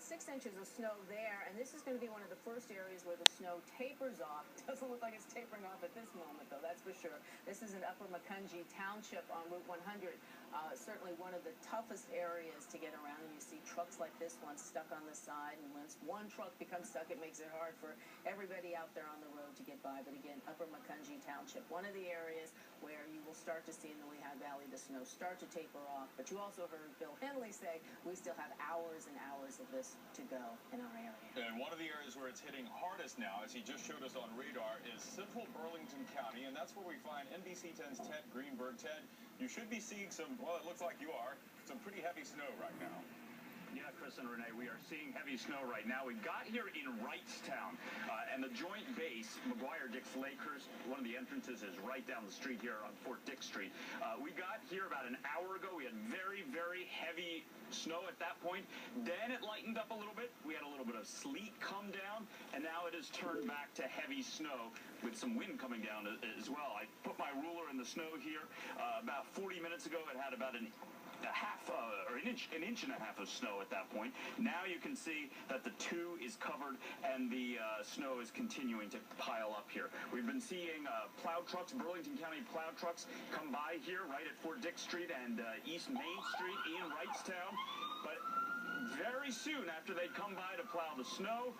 6 inches of snow there, and this is going to be one of the first areas where the snow tapers off. Doesn't look like it's tapering off at this moment, though, that's for sure. This is in Upper Macungie Township on Route 100. Certainly one of the toughest areas to get around, and you see trucks like this one stuck on the side, and once one truck becomes stuck, it makes it hard for everybody out there on the road to get by. But again, Upper Macungie Township, one of the areas where you will start to see in the Lehigh Valley the snow start to taper off. But you also heard Bill Henley say we still have hours and hours of this to go in our area. And one of the areas where it's hitting hardest now, as he just showed us on radar, is central Burlington County, and that's where we find NBC 10's Ted Greenberg. Ted, you should be seeing some, well, it looks like you are, some pretty heavy snow right now. Yeah, Chris and Renee, we are seeing heavy snow right now. We got here in Wrightstown, and the Joint Base, McGuire-Dix Lakehurst, one of the entrances is right down the street here on Fort Dix Street. We got here about an hour ago. We had very, very heavy snow at that point. Then it lightened up a little bit. We had a little bit of sleet come down, and now it has turned bach to heavy snow with some wind coming down as well. I put my ruler in the snow here. About 40 minutes ago, it had about an inch and a half of snow at that point. Now you can see that the 2 is covered and the snow is continuing to pile up here. We've been seeing plow trucks, Burlington County plow trucks, come by here right at Fort Dix Street and East Main Street in Wrightstown. But very soon after they come by to plow the snow,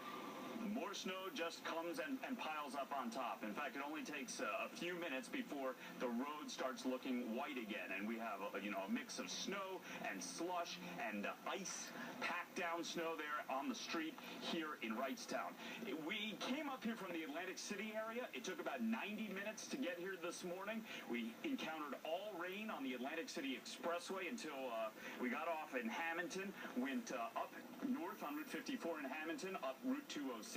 more snow just comes and piles up on top. In fact, it only takes a few minutes before the road starts looking white again, and we have a mix of snow and slush and ice, packed down snow there on the street here in Wrightstown. We came up here from the Atlantic City area. It took about 90 minutes to get here this morning. We encountered all rain on the Atlantic City Expressway until we got off in Hamilton, went up north on Route 54 in Hamilton, up Route 206.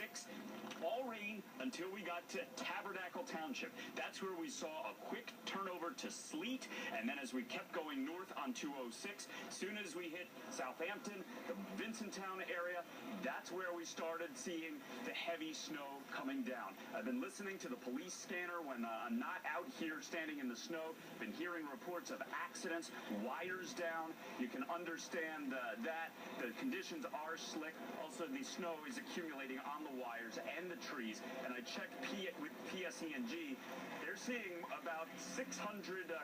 All rain until we got to Tabernacle Township. That's where we saw a quick turnover to sleet, and then as we kept going north on 206, soon as we hit Southampton, the Vincenttown area, that's where we started seeing the heavy snow coming down. I've been listening to the police scanner when I'm not out here standing in the snow. Been hearing reports of accidents, wires down. You can understand that. The conditions are slick. Also, the snow is accumulating on the wires and the trees. And I checked with PSE&G. They're seeing about 600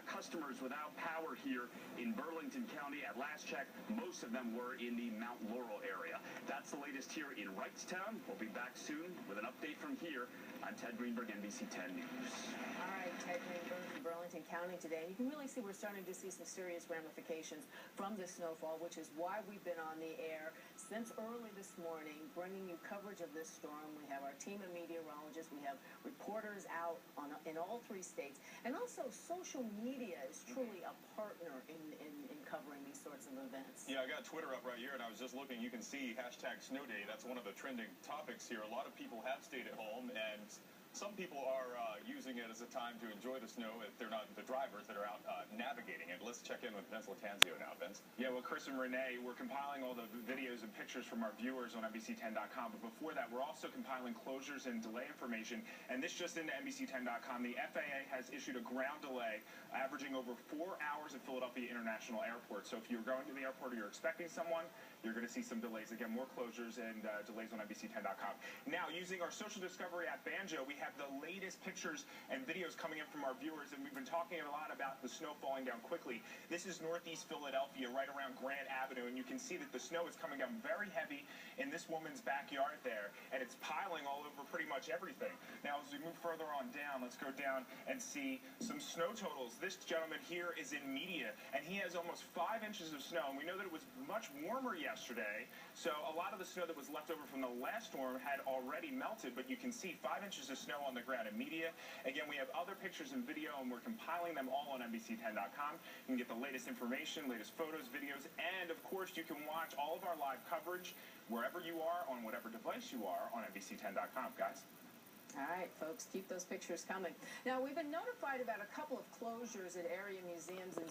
customers without power here in Burlington County. At last check, most of them were in the Mount Laurel area. That's the latest here in Wrightstown. We'll be back soon with an update from here. I'm Ted Greenberg, NBC 10 News. All right, Ted Greenberg from Burlington County today. And you can really see we're starting to see some serious ramifications from this snowfall, which is why we've been on the air since early this morning, bringing you coverage of this storm. We have our team of meteorologists. We have reporters out in all 3 states. And also, social media is truly a partner in covering these sorts of events. Yeah, I got Twitter up right here, and I was just looking. You can see #SnowDay. That's one of the trending topics here. A lot of people have stayed at home, and some people are using it as a time to enjoy the snow if they're not the drivers that are out navigating it. Let's check in with Vince Latanzio now, Vince. Yeah, well, Chris and Renee, we're compiling all the videos and pictures from our viewers on NBC10.com. But before that, we're also compiling closures and delay information. And this just into NBC10.com. The FAA has issued a ground delay averaging over 4 hours at Philadelphia International Airport. So if you're going to the airport or you're expecting someone, you're going to see some delays. Again, more closures and delays on NBC10.com. Now, using our social discovery app, Banjo, we have the latest pictures and videos coming in from our viewers, and we've been talking a lot about the snow falling down quickly. This is northeast Philadelphia, right around Grant Avenue, and you can see that the snow is coming down very heavy in this woman's backyard there, and it's piling all over pretty much everything. Now, as we move further on down, let's go down and see some snow totals. This gentleman here is in Media, and he has almost 5 inches of snow, and we know that it was much warmer yesterday, so a lot of the snow that was left over from the last storm had already melted, but you can see 5 inches of snow on the ground in Media. Again, we have other pictures and video, and we're compiling them all on NBC10.com. You can get the latest information, latest photos, videos, and of course you can watch all of our live coverage wherever you are on whatever device you are on NBC10.com, guys. All right, folks, keep those pictures coming. Now, we've been notified about a couple of closures at area museums and